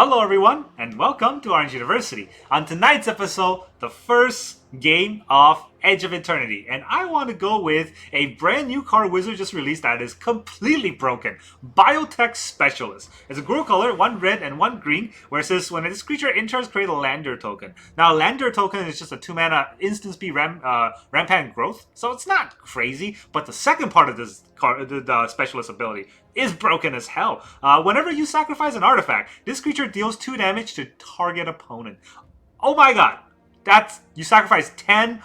Hello everyone, and welcome to Orange University. On tonight's episode, the first game of Edge of Eternity, and I want to go with a brand new card Wizard just released that is completely broken. Biotech Specialist. It's a Gruul color, one red and one green, where it says when this creature enters, create a Lander token. Now, Lander token is just a 2-mana instant speed rampant growth, so it's not crazy, but the second part of this card, the Specialist ability, is broken as hell. Whenever you sacrifice an artifact, this creature deals 2 damage to target opponent. Oh my god. You sacrifice 10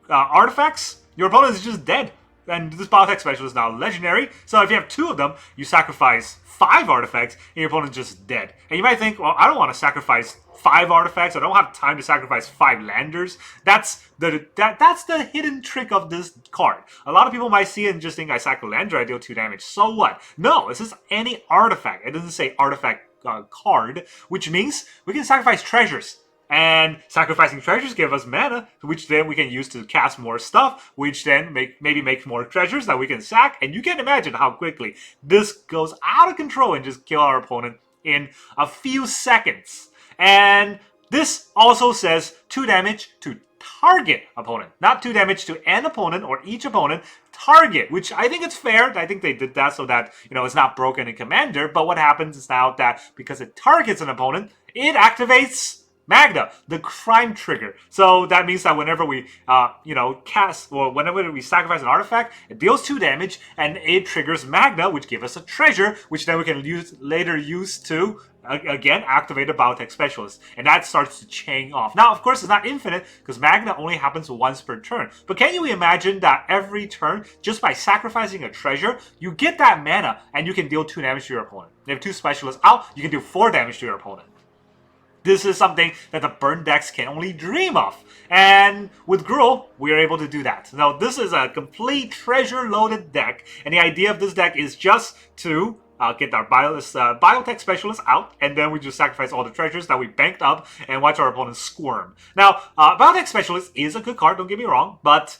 artifacts, your opponent is just dead. And this Biotech Specialist is now legendary, so if you have 2 of them, you sacrifice 5 artifacts, and your opponent is just dead. And you might think, well, I don't want to sacrifice 5 artifacts, I don't have time to sacrifice 5 landers. That's the hidden trick of this card. A lot of people might see it and just think, I sack a lander, I deal 2 damage. So what? No, this is any artifact. It doesn't say artifact card, which means we can sacrifice treasures. And sacrificing treasures give us mana, which then we can use to cast more stuff, which then maybe make more treasures that we can sack. And you can imagine how quickly this goes out of control and just kill our opponent in a few seconds. And this also says 2 damage to target opponent, not 2 damage to an opponent or each opponent, target, which I think it's fair. I think they did that so that, it's not broken in Commander. But what happens is now that because it targets an opponent, it activates Magda, the crime trigger. So that means that whenever we, cast, or whenever we sacrifice an artifact, it deals 2 damage, and it triggers Magda, which gives us a treasure, which then we can later use to, again, activate a Biotech Specialist. And that starts to chain off. Now, of course, it's not infinite, because Magda only happens once per turn. But can you imagine that every turn, just by sacrificing a treasure, you get that mana, and you can deal 2 damage to your opponent. If you have 2 Specialists out, you can do 4 damage to your opponent. This is something that the burn decks can only dream of. And with Gruul, we are able to do that. Now, this is a complete treasure-loaded deck. And the idea of this deck is just to get our Biotech Specialist out, and then we just sacrifice all the treasures that we banked up and watch our opponents squirm. Now, Biotech Specialist is a good card, don't get me wrong, but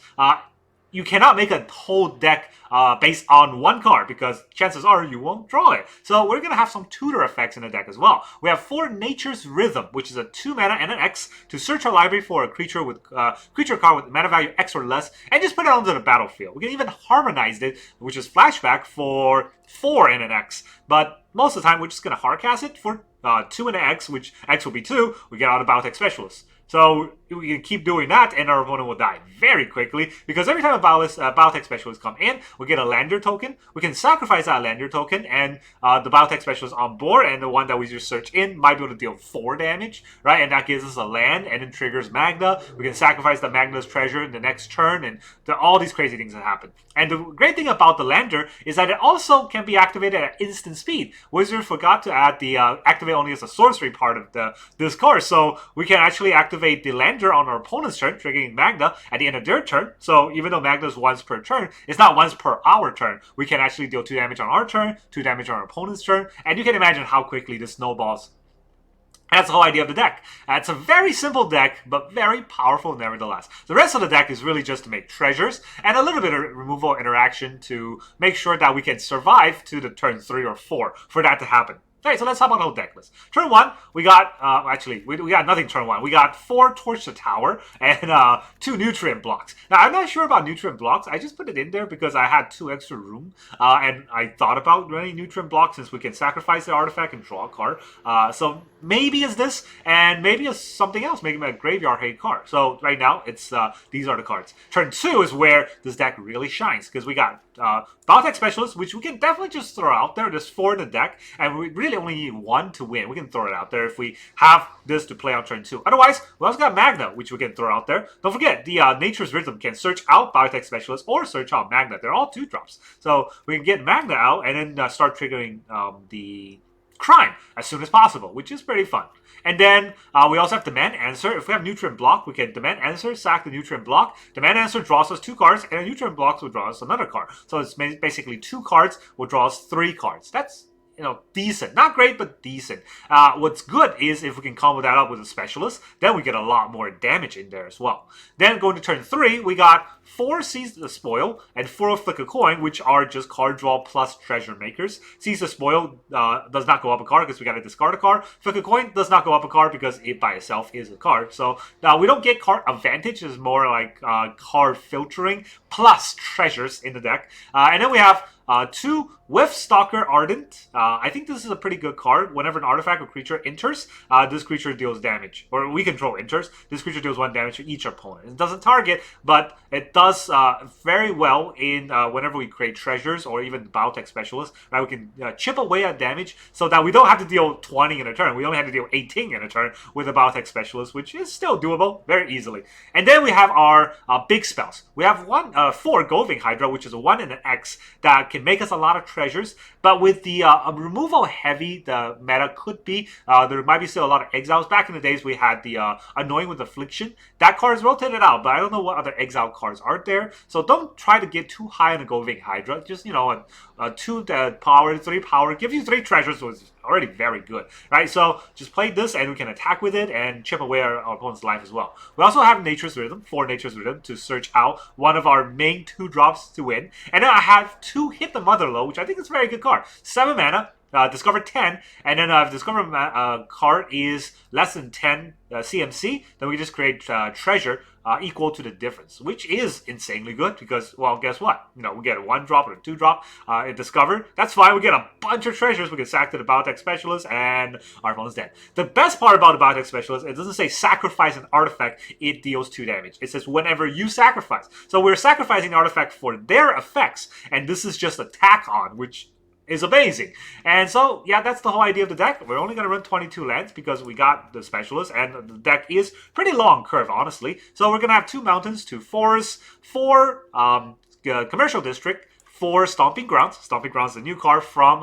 you cannot make a whole deck based on one card, because chances are you won't draw it. So we're going to have some tutor effects in the deck as well. We have 4 Nature's Rhythm, which is a 2 mana and an X to search our library for a creature card with mana value X or less, and just put it onto the battlefield. We can even harmonize it, which is flashback, for 4 and an X. But most of the time, we're just going to hardcast it for 2 and an X, which X will be 2. We get out of Biotech Specialist. So we can keep doing that, and our opponent will die very quickly, because every time a Biotech Specialist come in, we get a Lander token. We can sacrifice that Lander token, and the Biotech Specialist on board, and the one that we just search in might be able to deal 4 damage, right? And that gives us a land, and then triggers Magda. We can sacrifice the Magda's treasure in the next turn, and all these crazy things that happen. And the great thing about the Lander is that it also can be activated at instant speed. Wizard forgot to add the activate only as a sorcery part of this card, so we can actually activate the Lander on our opponent's turn, triggering Magda at the end of their turn. So even though Magda is once per turn, it's not once per our turn. We can actually deal 2 damage on our turn, 2 damage on our opponent's turn, and you can imagine how quickly this snowballs. That's the whole idea of the deck. It's a very simple deck, but very powerful nevertheless. The rest of the deck is really just to make treasures, and a little bit of removal interaction to make sure that we can survive to the turn 3 or 4 for that to happen. Alright, so let's talk about the whole deck list. Turn 1, we got, we got nothing turn 1. We got 4 Torch the Tower and 2 Nutrient Blocks. Now, I'm not sure about Nutrient Blocks. I just put it in there because I had 2 extra room. And I thought about running Nutrient Blocks since we can sacrifice the artifact and draw a card. So maybe it's this, and maybe it's something else, making a Graveyard Hate card. So right now, it's these are the cards. Turn 2 is where this deck really shines, because we got Biotech Specialist, which we can definitely just throw out there. There's 4 in the deck, and we really only need 1 to win. We can throw it out there if we have this to play on turn 2. Otherwise, we also got Magda, which we can throw out there. Don't forget, the Nature's Rhythm can search out Biotech Specialist or search out Magda. They're all 2-drops. So we can get Magda out and then start triggering the crime as soon as possible, which is pretty fun. And then we also have Demand Answer. If we have Nutrient Block, we can Demand Answer, sack the Nutrient Block. Demand Answer draws us 2 cards, and a Nutrient Block will draw us another card. So it's basically 2 cards will draw us 3 cards. That's decent. Not great, but decent. What's good is if we can combo that up with a Specialist, then we get a lot more damage in there as well. Then going to turn 3, we got 4 Seize the Spoil and 4 Flick a Coin, which are just card draw plus treasure makers. Seize the Spoil does not go up a card because we got to discard a card. Flick a Coin does not go up a card because it by itself is a card. So now we don't get card advantage. It's more like card filtering plus treasures in the deck. And then we have 2 with Stalker Ardent. I think this is a pretty good card. Whenever an artifact or creature enters, this creature deals damage. Or we control enters. This creature deals 1 damage to each opponent. It doesn't target, but it does very well in whenever we create treasures or even Biotech Specialist. Right? We can chip away at damage so that we don't have to deal 20 in a turn. We only have to deal 18 in a turn with a Biotech Specialist, which is still doable very easily. And then we have our big spells. We have 4 Goldvein Hydra, which is a 1 and an X that can make us a lot of treasures, but with the removal heavy the meta could be, there might be still a lot of exiles. Back in the days we had the Annoying with Affliction. That card is rotated out, but I don't know what other exile cards are there, so don't try to get too high on the Goldvein Hydra. Just, you know, a 2 power, 3 power, gives you 3 treasures, so it's already very good, right? So just play this and we can attack with it and chip away our opponent's life as well. We also have Nature's Rhythm, 4 Nature's Rhythm to search out one of our main 2 drops to win. And then I have 2 Hit the Motherload, which I think is a very good card. 7 mana, discover 10, and then if discover card is less than 10 CMC, then we just create treasure equal to the difference, which is insanely good because, well, guess what? You know, we get a 1 drop or a 2 drop in discover. That's fine. We get a bunch of treasures. We can sack to the Biotech Specialist, and our opponent's dead. The best part about the Biotech Specialist, it doesn't say sacrifice an artifact, it deals 2 damage. It says whenever you sacrifice. So we're sacrificing the artifact for their effects, and this is just a tack on, which is amazing. And so, yeah, that's the whole idea of the deck. We're only going to run 22 lands because we got the Specialist, and the deck is pretty long curve, honestly. So we're going to have 2 mountains, 2 forests, 4 commercial district, 4 Stomping Grounds. Stomping Grounds is a new card from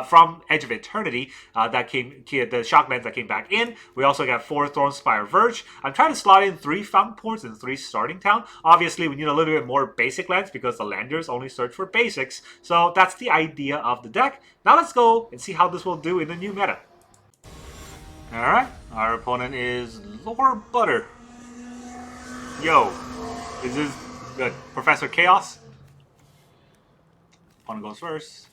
from Edge of Eternity that came, the Shocklands that came back in. We also got 4 Thornspire Verge. I'm trying to slot in 3 Fountainports and 3 Starting Town. Obviously, we need a little bit more basic lands because the landers only search for basics. So that's the idea of the deck. Now let's go and see how this will do in the new meta. Alright, our opponent is Lord Butter. Yo, is this good? Professor Chaos? Opponent goes first.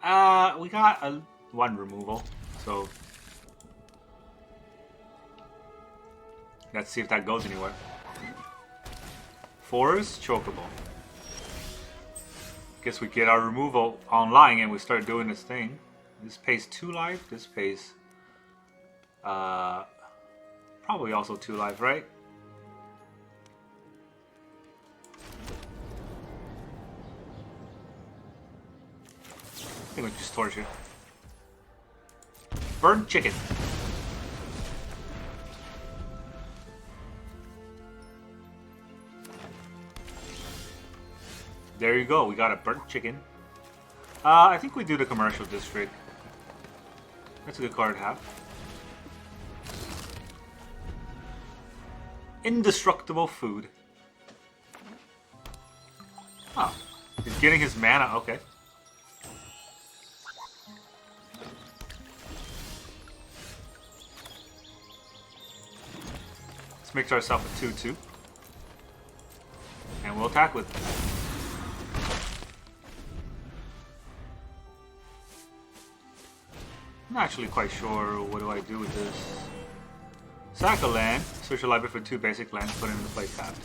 We got a 1 removal, so let's see if that goes anywhere. 4 is Chocobo. Guess we get our removal online and we start doing this thing. This pays 2 life, this pays probably also 2 life, right? I think we just torture. Burnt chicken. There you go, we got a burnt chicken. I think we do the commercial district. That's a good card to have. Indestructible food. Oh, he's getting his mana, okay. Makes ourselves a 2-2. And we'll attack with I'm not actually quite sure what do I do with this. Sack a land, search a library for 2 basic lands, put it into play tapped.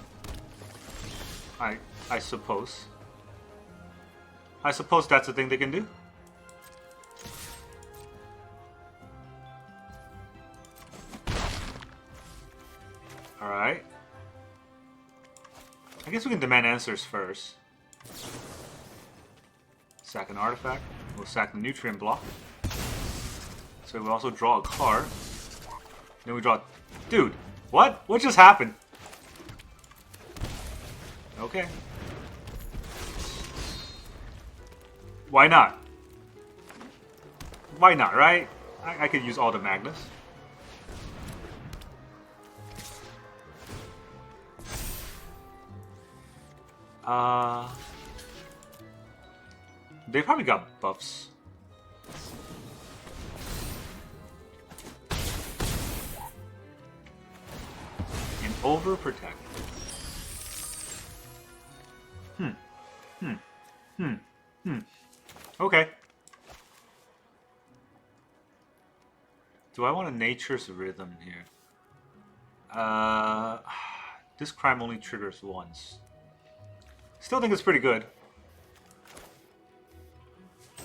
I suppose. I suppose that's the thing they can do. Alright. I guess we can demand answers first. Sack an artifact. We'll sack the nutrient block. So we'll also draw a card. Then we draw... Dude, what? What just happened? Okay. Why not? Why not, right? I could use all the Magdas. They probably got buffs. Overprotect. Okay. Do I want a Nature's Rhythm here? This crime only triggers once. Still think it's pretty good.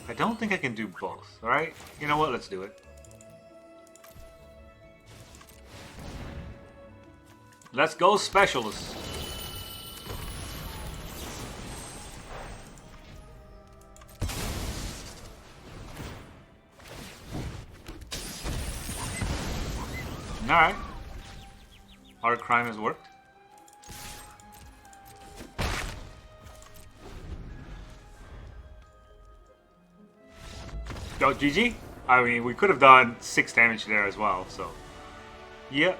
I don't think I can do both, alright? You know what? Let's do it. Let's go, Specialist. Alright. Our crime has worked. Yo, GG? I mean, we could have done 6 damage there as well, so... Yeah.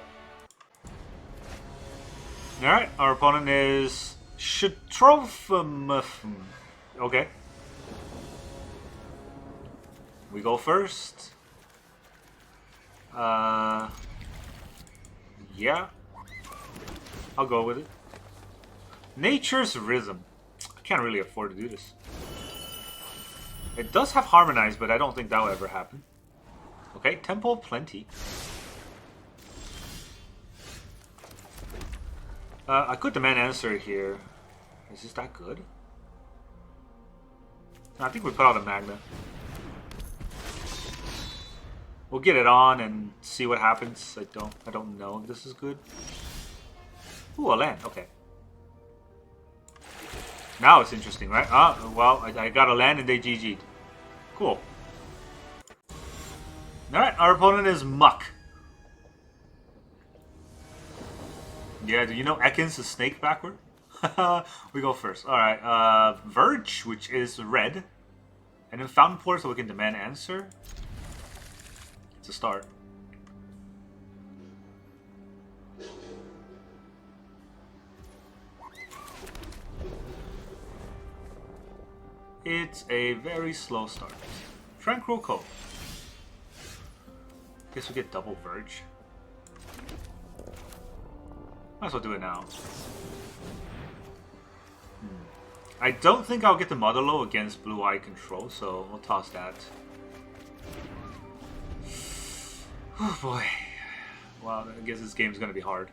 Alright, our opponent is... Shatrophim. Okay. We go first. Yeah. I'll go with it. Nature's Rhythm. I can't really afford to do this. It does have Harmonize, but I don't think that will ever happen. Okay, Temple Plenty. I could demand answer here. Is this that good? I think we put out a Magda. We'll get it on and see what happens. I don't know if this is good. Ooh, a land. Okay. Now it's interesting, right? Well, I got a land and they GG'd. Cool. Alright, our opponent is Muck. Yeah, do you know Ekans is snake backward? We go first. Alright, Verge, which is red. And then Fountainport, so we can demand answer. It's a start. It's a very slow start. Tranquil Cove. Guess we get double Verge. Might as well do it now. I don't think I'll get the Motherlow against Blue Eye Control, so we'll toss that. Oh boy. Wow, I guess this game's gonna be hard.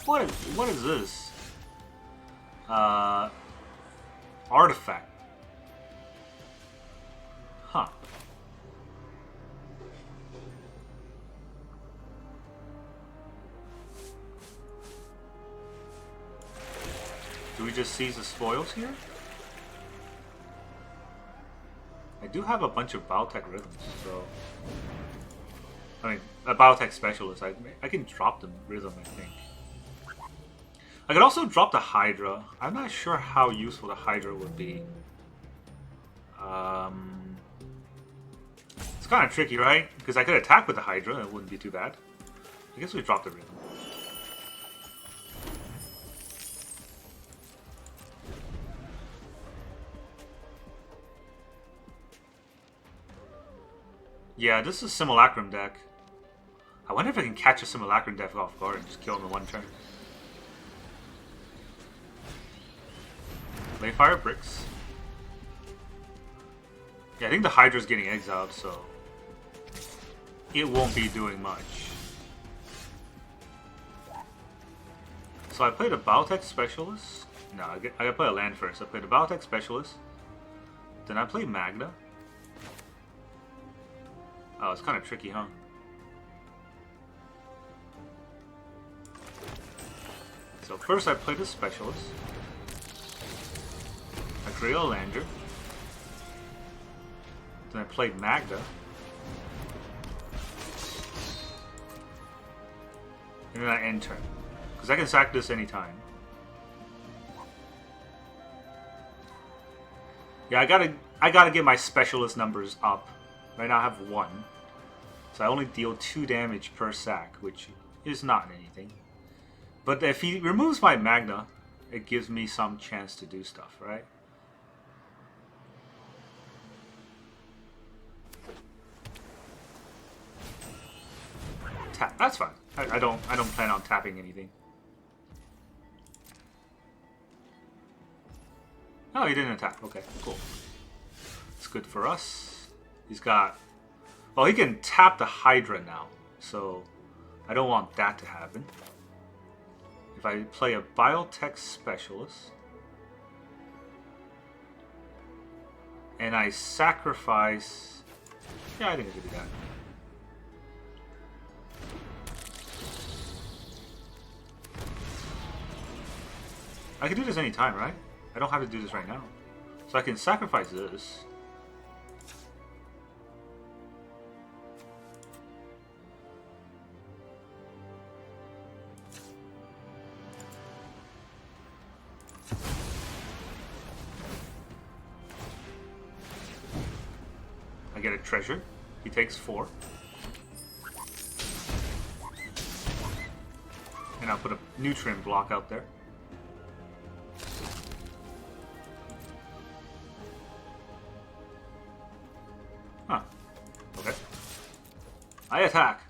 What is this? Artifact. Huh. Do we just seize the spoils here? I do have a bunch of Biotech Rhythms, so... I mean, a Biotech Specialist. I can drop the Rhythm, I think. I could also drop the Hydra. I'm not sure how useful the Hydra would be. It's kind of tricky, right? Because I could attack with the Hydra, and it wouldn't be too bad. I guess we drop the Rhythm. Yeah, this is a Simulacrum deck. I wonder if I can catch a Simulacrum deck off guard and just kill him in one turn. Play Fire Bricks. Yeah, I think the Hydra's getting exiled, so it won't be doing much. So I played a Biotech Specialist. No, I gotta play a land first. I played a Biotech Specialist. Then I played Magda. Oh, it's kind of tricky, huh? So first I played a Specialist. I create a Lander. Then I played Magda. And then I end turn. Because I can sack this anytime. Yeah, I gotta get my Specialist numbers up. Right now I have 1. So I only deal 2 damage per sack, which is not anything. But if he removes my Magna, it gives me some chance to do stuff, right? tap. That's fine. I don't plan on tapping anything. Oh, he didn't attack. Okay, cool. It's good for us. He's got... Oh, he can tap the Hydra now. So, I don't want that to happen. If I play a Biotech Specialist... and I sacrifice... Yeah, I think I could do that. I can do this anytime, right? I don't have to do this right now. So I can sacrifice this. I get a treasure. He takes 4. And I'll put a nutrient block out there. Huh. Okay. I attack.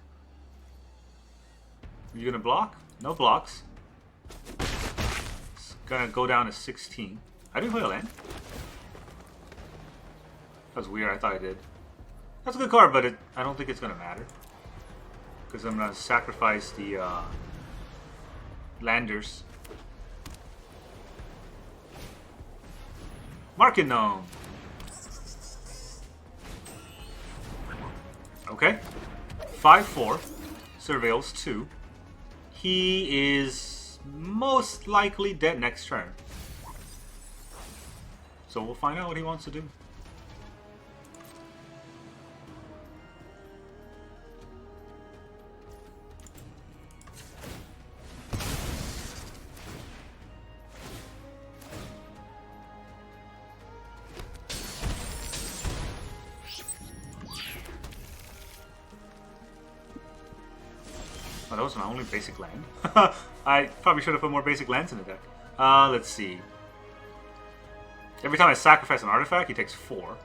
You gonna block? No blocks. It's gonna go down to 16. I didn't play a land. That was weird. I thought I did. That's a good card, but I don't think it's gonna matter. Because I'm gonna sacrifice the landers. Market Gnome. Okay. 5/4. Surveils 2. He is most likely dead next turn. So we'll find out what he wants to do. Oh, that was my only basic land. I probably should have put more basic lands in the deck. Let's see. Every time I sacrifice an artifact, he takes 4.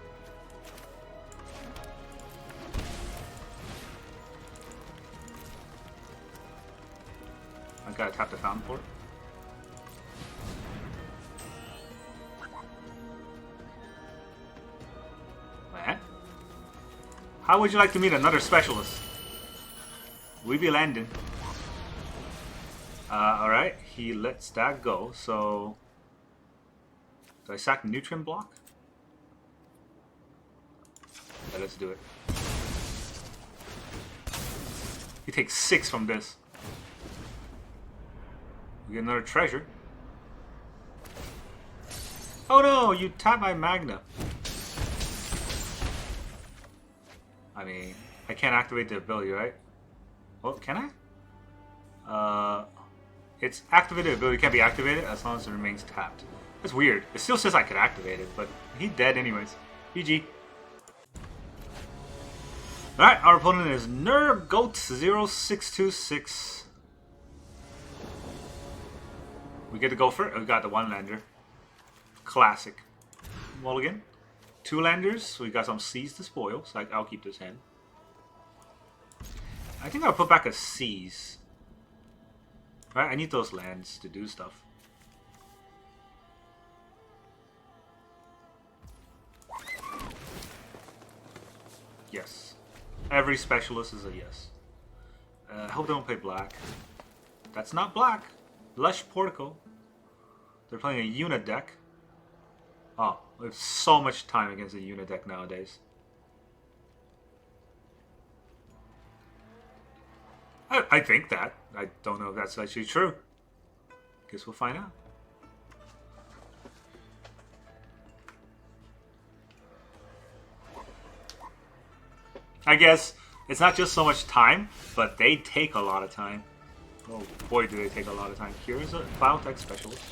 I gotta tap the Fountainport. Man. How would you like to meet another specialist? We be landing. Alright, he lets that go, so... Do I sack the nutrient block? Yeah, let's do it. He takes 6 from this. We get another treasure. Oh no, you tap my Magda. I mean, I can't activate the ability, right? Oh, can I? Its activated ability can't be activated as long as it remains tapped. That's weird. It still says I could activate it, but he's dead anyways. GG. Alright, our opponent is NerdGoat0626. We get to go for it. We got the 1-lander. Classic. Mulligan. 2 landers. We got some Seas to spoil, so I'll keep this hand. I think I'll put back a Seas. Right, I need those lands to do stuff. Yes. Every specialist is a yes. I hope they don't play black. That's not black. Lush Portico. They're playing a unit deck. Oh, we have so much time against a unit deck nowadays. I think that. I don't know if that's actually true. Guess we'll find out. I guess it's not just so much time, but they take a lot of time. Oh boy, do they take a lot of time. Here's a Biotech Specialist.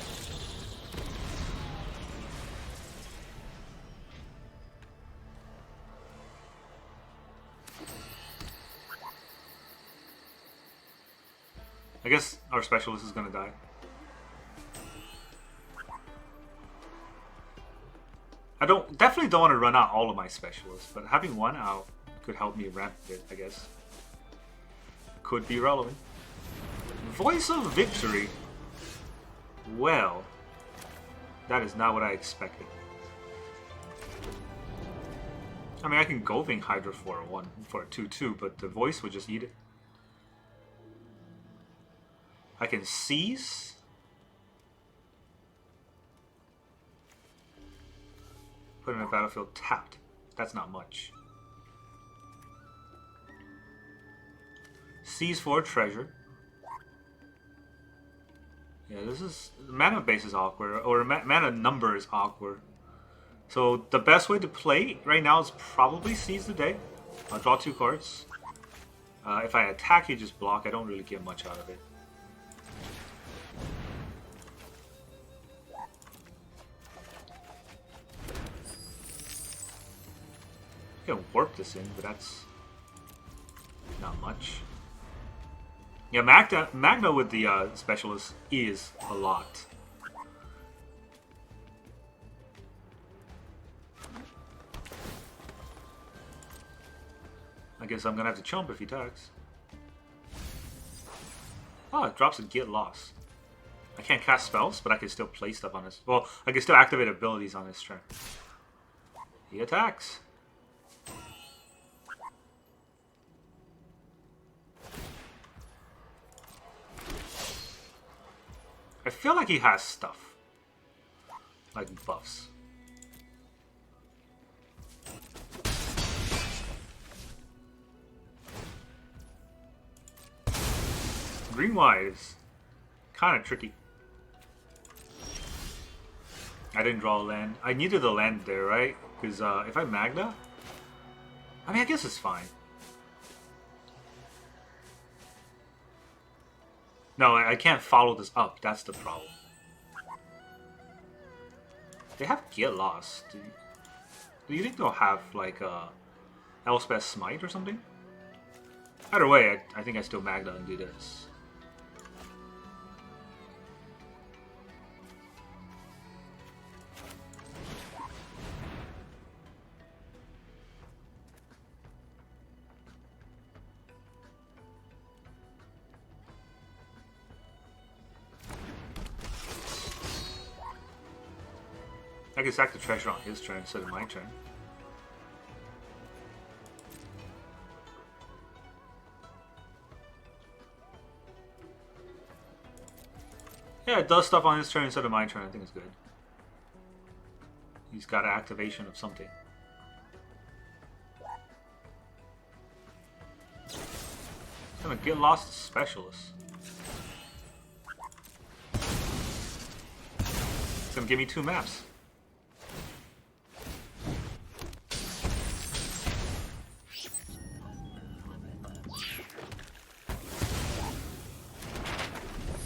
I guess our specialist is gonna die. I definitely don't want to run out all of my specialists, but having one out could help me ramp it, I guess. could be relevant. Voice of Victory. Well, that is not what I expected. I mean, I can Goldvein Hydra for a 2/2, but the voice would just eat it. I can seize. Put in a battlefield tapped. That's not much. Seize for a treasure. Yeah, this is... mana base is awkward, or mana number is awkward. So the best way to play right now is probably Seize the Day. I'll draw 2 cards. If I attack, you just block. I don't really get much out of it. I can warp this in, but that's not much. Yeah, Magda with the Specialist is a lot. I guess I'm gonna have to chump if he attacks. Oh, it drops a Get Lost. I can't cast spells, but I can still play stuff on his... Well, I can still activate abilities on his turn. He attacks. I feel like he has stuff. Like buffs. Green-white is kind of tricky. I didn't draw a land. I needed a land there, right? Because if I Magda... I mean, I guess it's fine. No, I can't follow this up. That's the problem. They have Get Lost. Do you think they'll have, like, Elspeth Smite or something? Either way, I think I still Magda and do this. I can sack the treasure on his turn instead of my turn. Yeah, it does stuff on his turn instead of my turn. I think it's good. He's got an activation of something. He's gonna Get Lost Specialist. It's gonna give me 2 maps.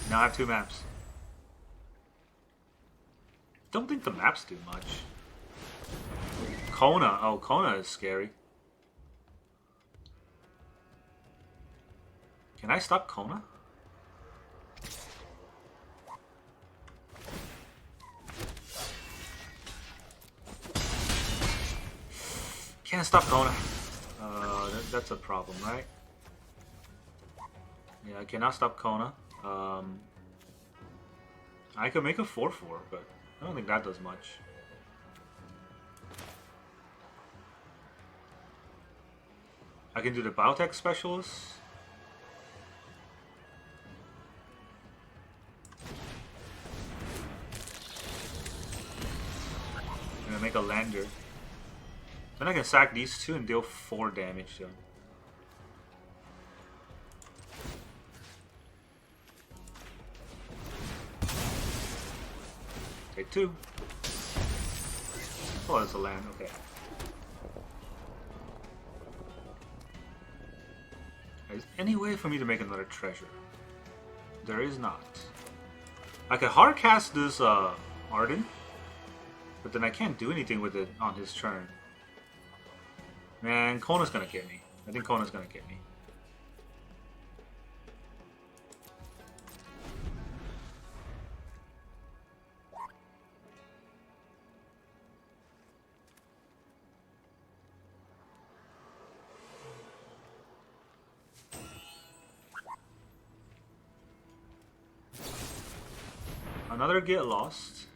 Now I have 2 maps. Don't think the maps do much. Kona. Oh, Kona is scary. Can I stop Kona? Can't stop Kona. That's a problem, right? Yeah, I cannot stop Kona. I could make a 4/4, but I don't think that does much. I can do the Biotech Specialist. I'm gonna make a lander. Then I can sack these 2 and deal 4 damage to them. Take 2. Oh, that's a land. Okay. Is there any way for me to make another treasure? There is not. I can hard cast this Arden, but then I can't do anything with it on his turn. Man, Kona's gonna get me. I think Kona's gonna get me. Another get lost.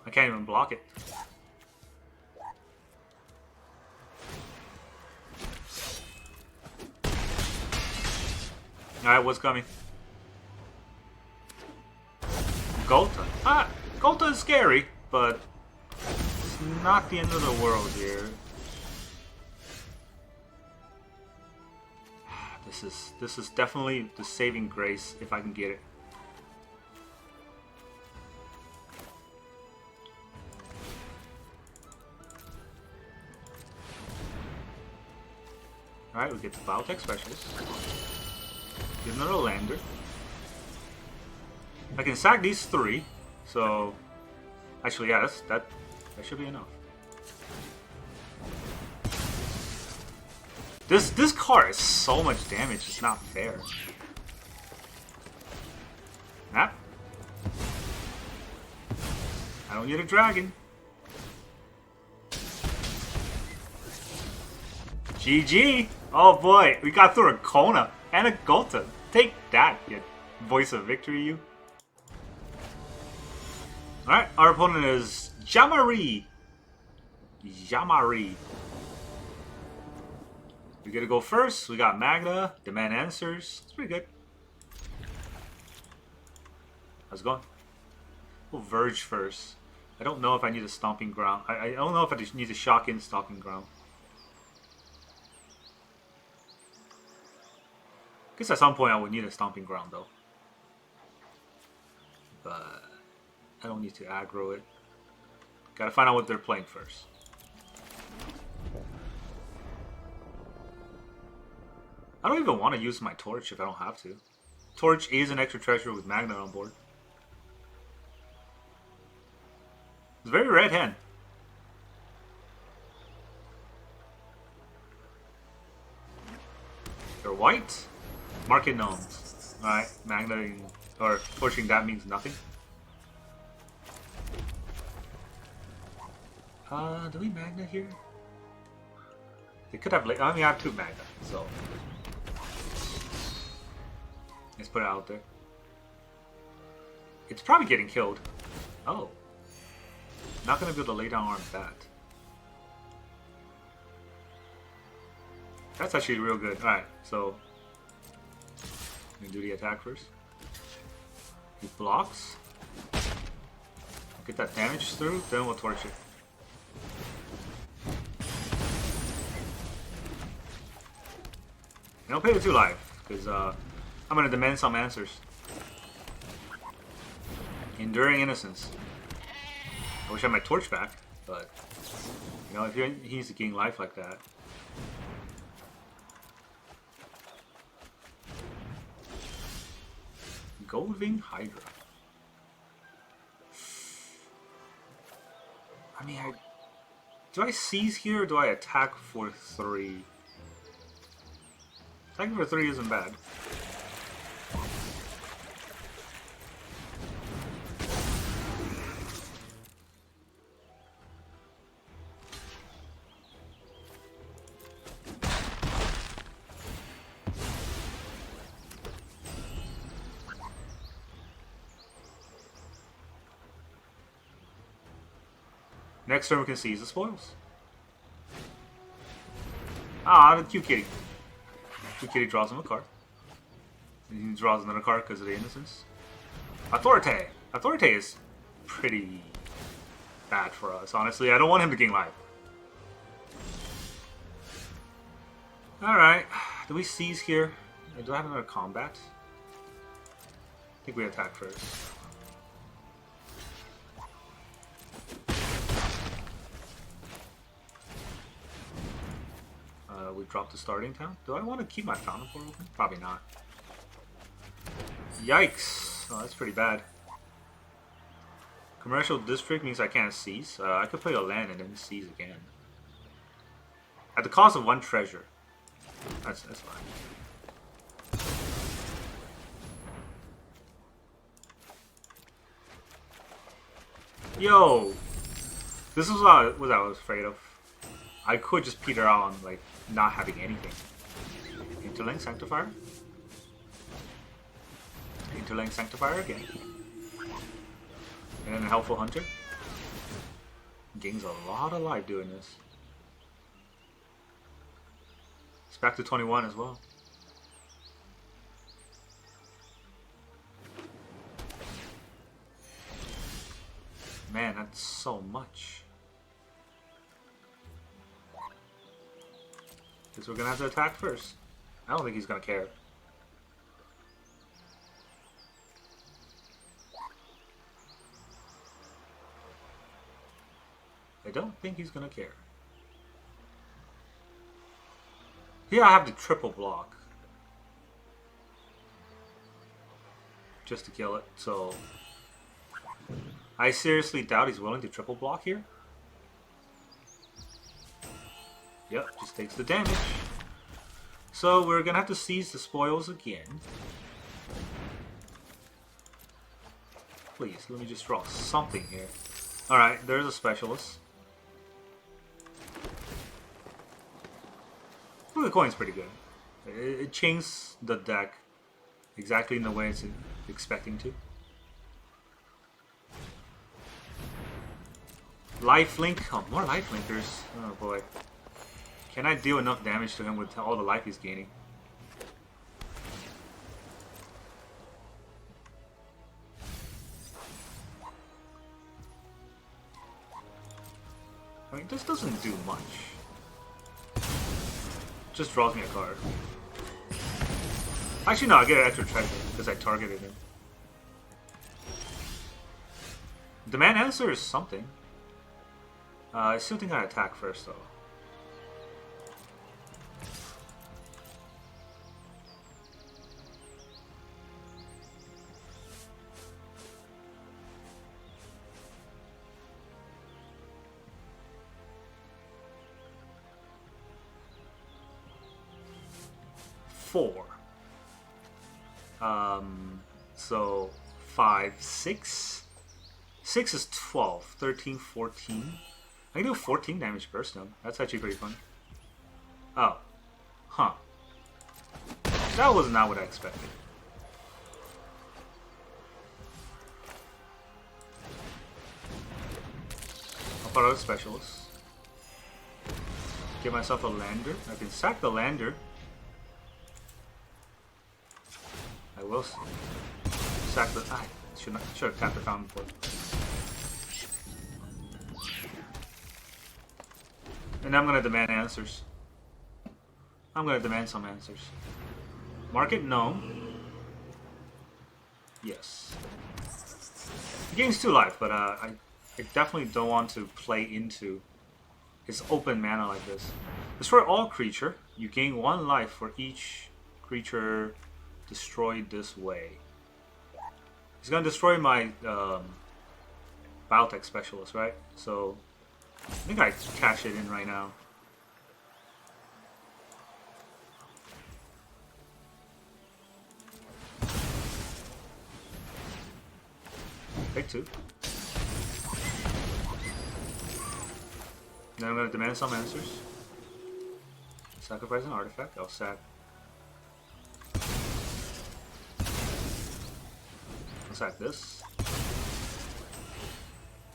I can't even block it. Alright, what's coming? Golta. Ah, Golta is scary, but it's not the end of the world here. This is definitely the saving grace if I can get it. Alright, we get the Biotech Specialist. Get another lander. I can sack these 3, so actually, yeah, that should be enough. This card is so much damage. It's not fair. Nah. I don't need a dragon. GG! Oh boy, we got through a Kona and a Golta. Take that, you voice of victory, you. Alright, our opponent is Jamari. We get to go first. We got Magda, Demand Answers. It's pretty good. How's it going? We'll Verge first. I don't know if I need a Stomping Ground. I don't know if I just need to shock in Stomping Ground. I guess at some point I would need a Stomping Ground though. But I don't need to aggro it. Gotta find out what they're playing first. I don't even want to use my Torch if I don't have to. Torch is an extra treasure with Magda on board. It's a very red hand. They're white. Market gnomes. Alright, Magda or torching that means nothing. Do we Magda here? They could have, I mean, I have 2 Magda, so let's put it out there. It's probably getting killed. Oh. Not gonna be able to lay down arm that. That's actually real good. Alright, so I'm gonna do the attack first. He blocks. Get that damage through, then we'll torch it. And don't pay the 2 life, because I'm gonna demand some answers. Enduring Innocence. I wish I had my torch back, but you know, if he needs to gain life like that. Goldvein Hydra. I mean, do I seize here or do I attack for 3? Attacking for 3 isn't bad. Next turn we can seize the spoils. Ah, the cute kitty. Cute kitty draws him a card. And he draws another card because of the innocence. Authority! Authority is pretty bad for us, honestly. I don't want him to gain life. Alright. Do we seize here? Do I have another combat? I think we attack first. We drop the starting town. Do I want to keep my Fountainport open? Probably not. Yikes! Oh, that's pretty bad. Commercial district means I can't seize. I could play a land and then seize again. At the cost of 1 treasure. That's fine. Yo! This is what I was afraid of. I could just peter out on, like, not having anything. Interlink Sanctifier. Interlink Sanctifier again. And then a Helpful Hunter. Gains a lot of life doing this. It's back to 21 as well. Man, that's so much. Guess we're gonna have to attack first. I don't think he's gonna care. I don't think he's gonna care. Here I have the triple block. Just to kill it, so... I seriously doubt he's willing to triple block here. Yep, just takes the damage. So we're gonna have to seize the spoils again. Please, let me just draw something here. Alright, there's a specialist. Ooh, the coin's pretty good. It changes the deck exactly in the way it's expecting to. Lifelink. Oh, more lifelinkers. Oh boy. Can I deal enough damage to him with all the life he's gaining? I mean, this doesn't do much. Just draws me a card. Actually, no, I get an extra treasure because I targeted him. Demand answer is something. I still think I attack first, though. Four. So 5, 6. 6 is 12, 13, 14. I can do 14 damage burst him. That's actually pretty fun. Oh. Huh. That was not what I expected. I'll put out a specialist. Give myself a lander. I can sack the lander. I will sack the... I should have tapped the Fountainport. And I'm going to demand answers. I'm going to demand some answers. Market? No. Yes. He gains 2 life, but I definitely don't want to play into his open mana like this. Destroy all creature. You gain 1 life for each creature destroyed this way. He's going to destroy my Biotech Specialist, right? So I think I cash it in right now. Take 2. Then I'm going to demand some answers. Sacrifice an artifact. I'll sack. I'll sack this.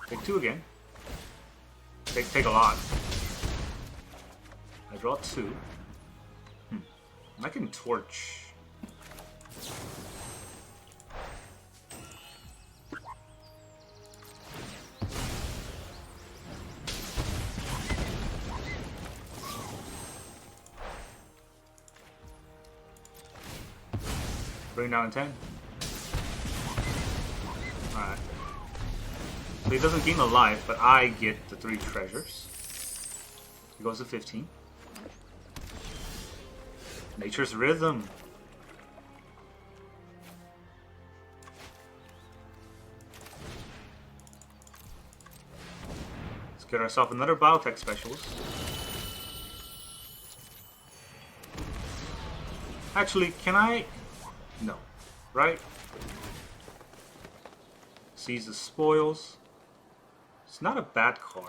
Take 2 again. Take a lot. I draw 2. I can torch. Bring down 10. Alright. So he doesn't gain a life, but I get the 3 treasures. He goes to 15. Nature's Rhythm. Let's get ourselves another Biotech Specialist. Actually, can I... No. Right? Seize the spoils. It's not a bad card.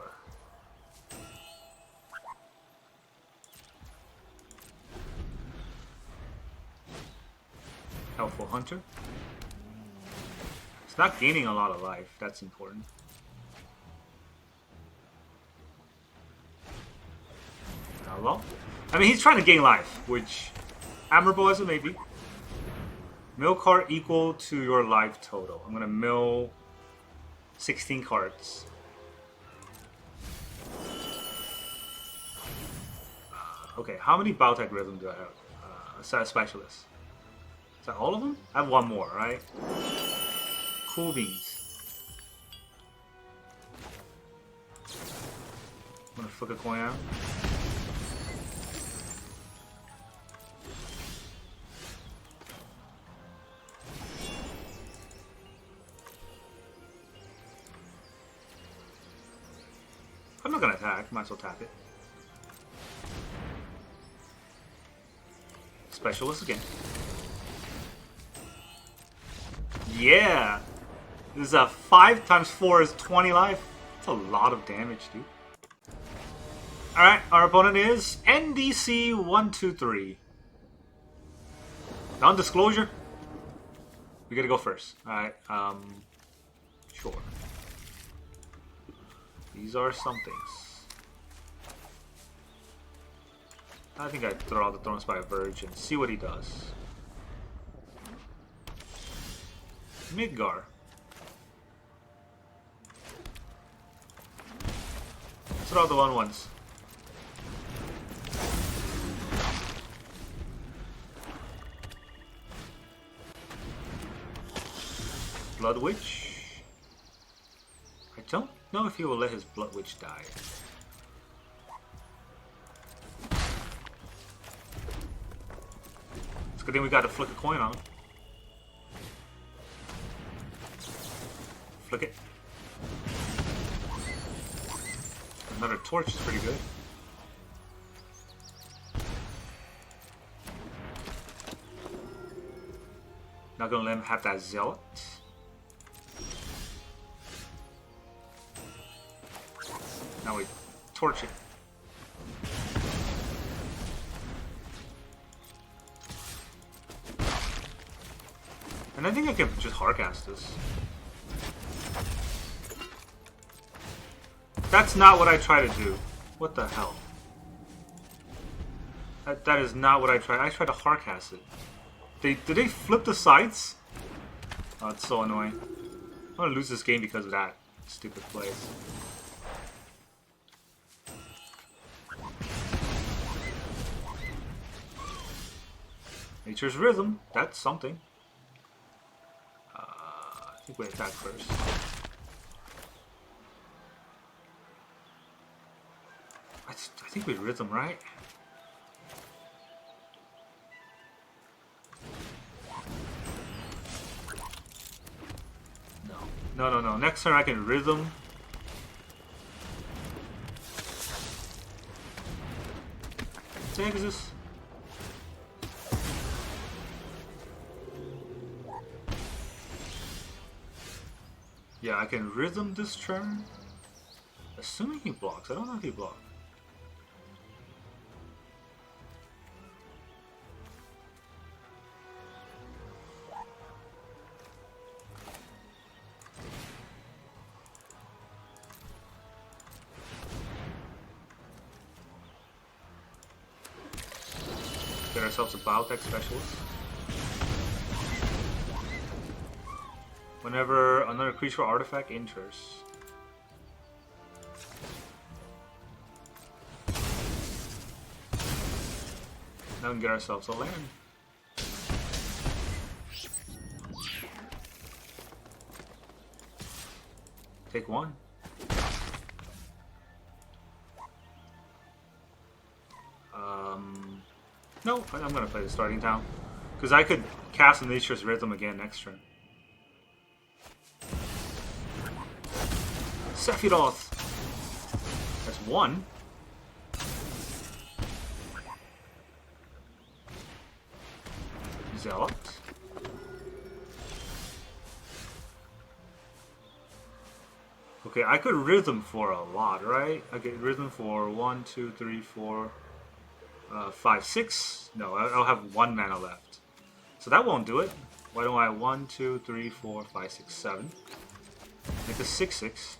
Helpful Hunter. It's not gaining a lot of life. That's important. Hello? I mean, he's trying to gain life, which admirable as it may be. Mill card equal to your life total. I'm gonna mill 16 cards. Okay, how many Biotech Rhythm do I have? Specialist. Is that all of them? I have one more, right? Cool beans. I'm gonna flick a coin out. I'm not gonna attack, might as well tap it. Specialist again. Yeah! This is a 5 times 4 is 20 life. That's a lot of damage, dude. Alright, our opponent is NDC123. Non-disclosure? We gotta go first. Alright, sure. These are some things. I think I'd throw out the Thornspire Verge and see what he does. Midgar. Throw out the 1/1s. Blood Witch. I don't know if he will let his Blood Witch die. It's a good thing we got to flick a coin on him. Flick it. Another torch is pretty good. Not gonna let him have that zealot. Now we torch it. And I think I can just hardcast this. That's not what I try to do. What the hell? That is not what I tried. I tried to hardcast it. Did they flip the sides? Oh, it's so annoying. I'm gonna lose this game because of that stupid play. Nature's Rhythm. That's something. I think we attack first. I think we Rhythm, right? No. Next turn I can Rhythm. What the heck is this? Yeah, I can Rhythm this turn. Assuming he blocks. I don't know if he blocks. Get ourselves a Biotech Specialist. Whenever another creature or artifact enters. Now we can get ourselves a land. Take one. No, I'm gonna play the starting town. Because I could cast a Nature's Rhythm again next turn. Sephiroth! That's one. Zealot. Okay, I could rhythm for a lot, right? I get rhythm for 1, 2, 3, 4, 5, 6. No, I'll have 1 mana left. So that won't do it. Why don't I have 1, 2, 3, 4, 5, 6, 7? Make a 6, 6.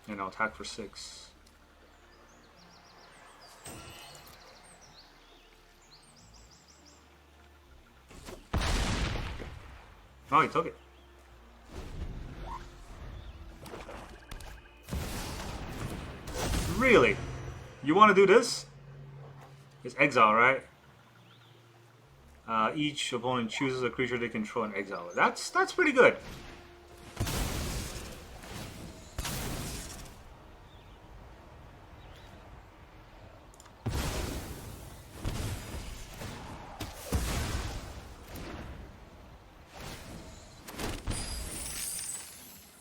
And I'll attack for 6. Oh, he took it. Really? You want to do this? It's exile, right? Each opponent chooses a creature they control and exile it. That's pretty good.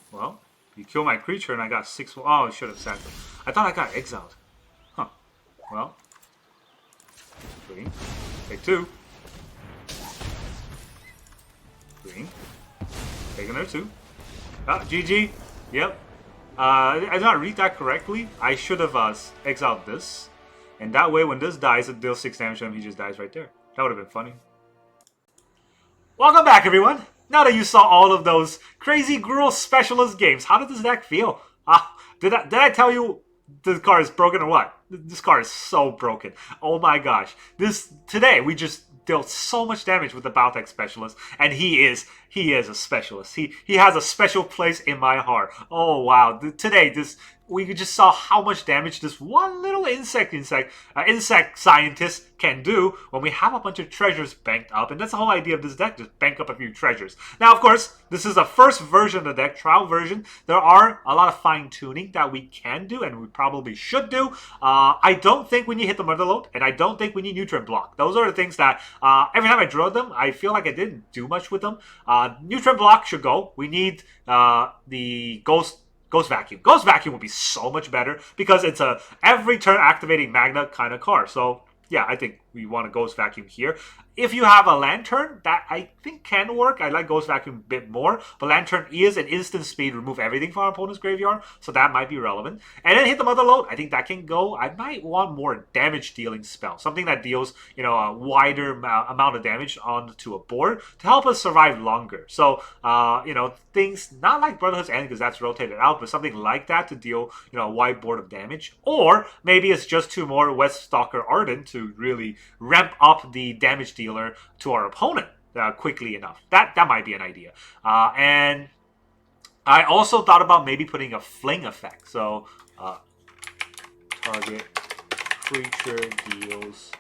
Well, you kill my creature and I got 6. Oh, I should have sacked him. I thought I got exiled. Huh. Well. 3. Take 2. 3. Take another 2. Ah, GG. Yep. I did not read that correctly. I should have exiled this. And that way, when this dies, it deals 6 damage to him. He just dies right there. That would have been funny. Welcome back, everyone. Now that you saw all of those crazy Gruul Specialist games, how did this deck feel? Did I tell you this card is broken or what? This card is so broken. Oh my gosh. Today we just dealt so much damage with the Biotech Specialist, and he is a specialist. He has a special place in my heart. Oh wow. Today we just saw how much damage this one little insect scientist can do when we have a bunch of treasures banked up. And that's the whole idea of this deck, just bank up a few treasures. Now, of course, this is the first version of the deck, trial version. There are a lot of fine-tuning that we can do, and we probably should do. I don't think we need Hit the Mother Load, and I don't think we need Nutrient Block. Those are the things that, every time I draw them, I feel like I didn't do much with them. Nutrient Block should go. We need the Ghost Vacuum. Ghost Vacuum would be so much better because it's a every turn activating Magda kind of card. So yeah, I think we want a Ghost Vacuum here. If you have a Lantern, that I think can work. I like Ghost Vacuum a bit more. But Lantern is an instant speed, remove everything from our opponent's graveyard. So that might be relevant. And then Hit the Mother Load. I think that can go. I might want more damage dealing spell. Something that deals, a wider amount of damage onto a board to help us survive longer. So, things not like Brotherhood's End because that's rotated out, but something like that to deal, a wide board of damage. Or maybe it's just 2 more West Stalker Ardent to really ramp up the damage dealer to our opponent quickly enough. That might be an idea. And I also thought about maybe putting a fling effect. So target creature deals.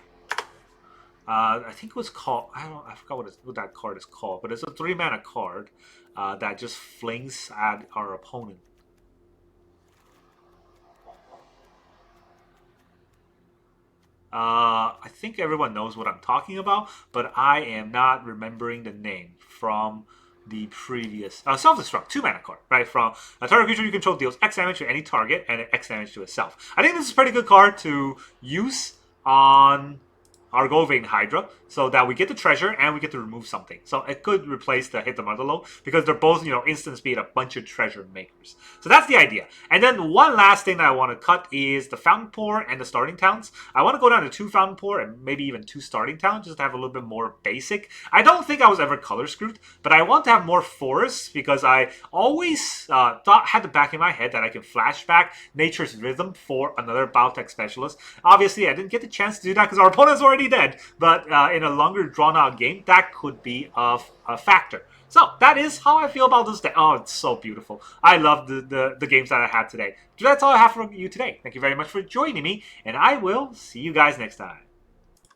I think it was called. I forgot what that card is called, but it's a 3-mana card that just flings at our opponent. I think everyone knows what I'm talking about, but I am not remembering the name from the previous self-destruct 2-mana card, right? From a target creature you control deals X damage to any target and X damage to itself. I think this is a pretty good card to use on our Goldvein Hydra, so that we get the treasure and we get to remove something. So it could replace the Hit the Mother Load because they're both, instant speed, a bunch of treasure makers. So that's the idea. And then one last thing that I want to cut is the Fountainport and the starting towns. I want to go down to 2 Fountainport and maybe even 2 starting towns just to have a little bit more basic. I don't think I was ever color screwed, but I want to have more forests because I always had the back in my head that I can flashback Nature's Rhythm for another Biotech Specialist. Obviously, I didn't get the chance to do that because our opponent's already dead, but in a longer drawn-out game, that could be a factor. So that is how I feel about this deck. Oh, it's so beautiful. I love the games that I had today. So that's all I have for you today. Thank you very much for joining me, and I will see you guys next time.